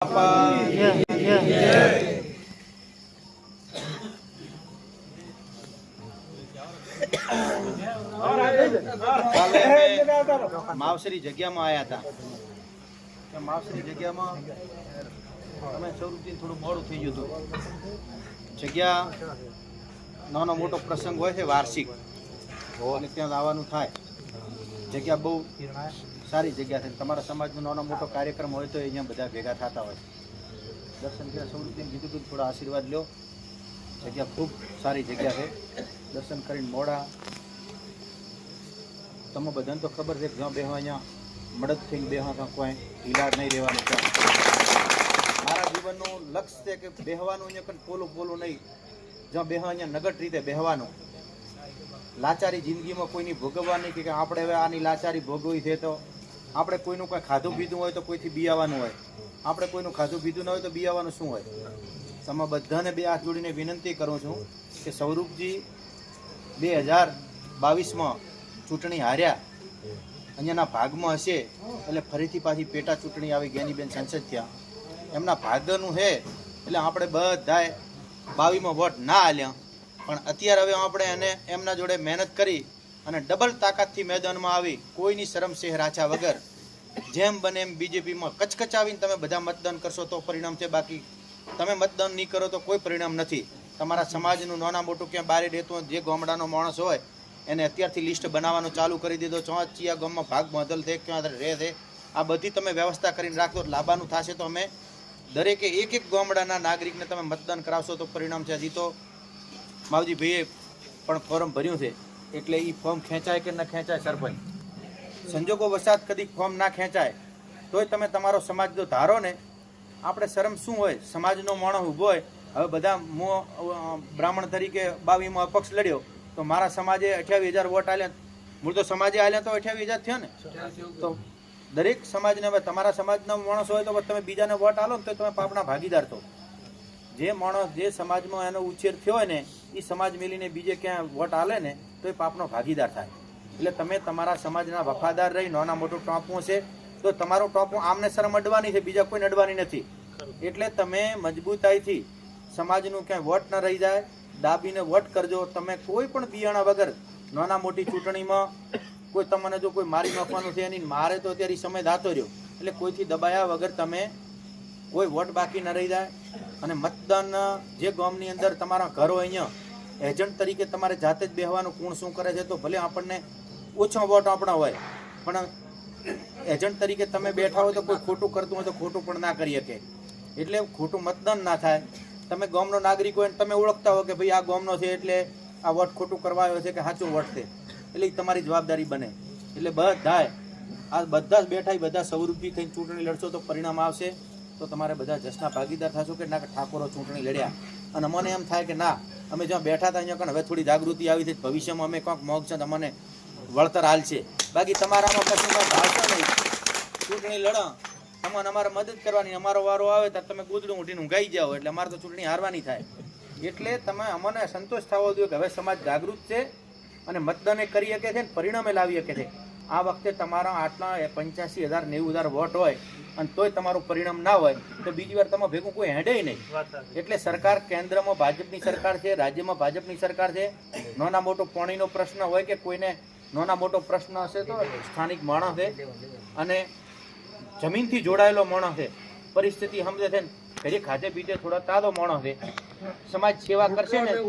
માવસરી જગ્યામાં આવ્યા હતા. માવસરી જગ્યામાં અમે સ્વરૂપથી થોડું મોડું થઈ ગયું હતું. જગ્યા નાનો મોટો પ્રસંગ હોય છે વાર્ષિક, અને ત્યાં આવવાનું થાય. જગ્યા બહુ સારી જગ્યા છે. તમારા સમાજનો નાનો મોટો કાર્યક્રમ હોય તો અહીંયા બધા ભેગા થતા હોય. દર્શન કર્યા સ્વરૂપથી કીધું કે થોડા આશીર્વાદ લો. જગ્યા ખૂબ સારી જગ્યા છે. દર્શન કરીને મોડા તમે બધાને તો ખબર છે કે જ્યાં બેહવા અહીંયા મદદ થઈને બેહવા ત્યાં કોઈ ઢીલા નહીં રહેવાનું. ત્યાં મારા જીવનનું લક્ષ્ય છે કે બેહવાનું અહીંયા કંઈ પોલું નહીં. જ્યાં બેહવા અહીંયા નગટ રીતે બેહવાનું. લાચારી જિંદગીમાં કોઈની ભોગવવાની કે આપણે હવે આની લાચારી ભોગવી છે તો આપણે કોઈનું કોઈ ખાધું પીધું હોય તો કોઈથી બિયાવાનું હોય. આપણે કોઈનું ખાધું પીધું ન હોય તો બિયાવાનું શું હોય? તમે બધાને બે હાથ જોડીને વિનંતી કરું છું કે સ્વરૂપજી 2022માં ચૂંટણી હાર્યા, અહીંયાના ભાગમાં હશે એટલે ફરીથી પાછી પેટા ચૂંટણી આવી જ્ઞાનીબેન સંસદ થયા. એમના ભાગ્યનું છે એટલે આપણે બધાએ 22માં વોટ ના આલ્યા, પણ અત્યારે હવે આપણે એને એમના જોડે મહેનત કરી અને ડબલ તાકાતથી મેદાનમાં આવી કોઈની શરમ શેહ રાચા વગર જેમ બને એમ બીજેપીમાં કચકચાવીને તમે બધા મતદાન કરશો તો પરિણામ છે. બાકી તમે મતદાન નહીં કરો તો કોઈ પરિણામ નથી. તમારા સમાજનું નાના મોટું ક્યાં બારે રહેતું જે ગામડાનો માણસ હોય એને અત્યારથી લિસ્ટ બનાવવાનું ચાલુ કરી દીધો. ચોચિયા ગામમાં ભાગ બાંધલ છે, ક્યાં રહે છે, આ બધી તમે વ્યવસ્થા કરીને રાખો. લાવવાનું થશે તો અમે દરેકે એક ગામડાના નાગરિકને તમે મતદાન કરાવશો તો પરિણામ છે. હજી તો માવજી ભાઈએ પણ ફોર્મ ભર્યું છે એટલે એ ફોર્મ ખેંચાય કે ન ખેંચાય સરપંચ સંજોગો વસાત કદી ફોર્મ ના ખેંચાય તોય તમે તમારો સમાજ જો ધારો ને. આપણે શરમ શું હોય? સમાજનો માણસ ઊભો હોય. હવે બધા બ્રાહ્મણ તરીકે 22માં અપક્ષ લડ્યો તો મારા સમાજે 28,000 વોટ આલ્યા. મૂળ તો સમાજે આલ્યા તો 28,000 થયા ને. તો દરેક સમાજને હવે તમારા સમાજના માણસ હોય તો તમે બીજાને વોટ આલો ને તો તમે પાપના ભાગીદાર થો. જે માણસ જે સમાજમાં એનો ઉછેર થયો હોય ને એ સમાજ મેલીને બીજે ક્યાં વોટ આલે ને તો એ પાપનો ભાગીદાર થાય. એટલે તમે તમારા સમાજના વફાદાર રહી નાના મોટું ટોપું છે તો તમારું ટોપું આમને શરમ અડવાની છે, બીજા કોઈ અડવાની નથી. એટલે તમે મજબૂતાઈથી સમાજનું ક્યાંય વોટ ન રહી જાય, દાબીને વોટ કરજો. તમે કોઈ પણ બિયાણા વગર નાના મોટી ચૂંટણીમાં કોઈ તમને જો કોઈ મારી નાખવાનું છે એની મારે તો અત્યારે સમય દાતો રહ્યો એટલે કોઈથી દબાયા વગર તમે કોઈ વોટ બાકી ન રહી જાય. અને મતદાન જે ગામની અંદર તમારા ઘરો અહીંયા એજન્ટ તરીકે તમારે જાતે જ બેહવાનું કોણ શું કરે છે તો ભલે આપણને ઓછો વોટ આપણા હોય પણ એજન્ટ તરીકે તમે બેઠા હોય તો કોઈ ખોટું કરતું હોય તો ખોટું પણ ના કરી શકે. એટલે ખોટું મતદાન ના થાય. તમે ગામનો નાગરિક હોય તમે ઓળખતા હો કે ભાઈ આ ગામનો છે એટલે આ વોટ ખોટું કરવા આવ્યો છે કે સાચું વોટ છે એટલે તમારી જવાબદારી બને. એટલે બધા જ બેઠા બધા સ્વરૂપી થઈને ચૂંટણી લડશો તો પરિણામ આવશે. તો તમારે બધા જસના ભાગીદાર થશો કે ના કે ઠાકોરો ચૂંટણી લડ્યા. અને અમને એમ થાય કે ના અમે જ્યાં બેઠા હતા અહીંયા હવે થોડી જાગૃતિ આવી છે, ભવિષ્યમાં અમે કંઈક મોગ છે અમને વળતર હાલ છે. બાકી તમારામાં કશું કાંઈ ભાવશો નહીં. ચૂંટણી લડો તમને અમારે મદદ કરવાની, અમારો વારો આવે ત્યારે તમે ગોદડું ઉઠીને ઊંઘાઈ જાઓ એટલે અમારે તો ચૂંટણી હારવાની થાય. એટલે તમે અમને સંતોષ થવો જોઈએ કે હવે સમાજ જાગૃત છે અને મતદાન કરી શકે છે ને પરિણામે લાવી શકે છે. આ વખતે તમારા આટલા 85,000-90,000 વોટ હોય અને તોય તમારું પરિણામ ના હોય તો બીજી વાર તમે ભેગું કોઈ હેડે નહીં. એટલે સરકાર કેન્દ્રમાં ભાજપની સરકાર છે, રાજ્યમાં ભાજપની સરકાર છે. નાના મોટો પાણીનો પ્રશ્ન હોય કે કોઈને નાના મોટો પ્રશ્ન હશે તો સ્થાનિક માણસ છે અને જમીનથી જોડાયેલો માણસ છે. પરિસ્થિતિ સમજે છે ને ઘરે ખાધે પીધે થોડા તાજો માણસ છે. સમાજ સેવા કરશે ને તો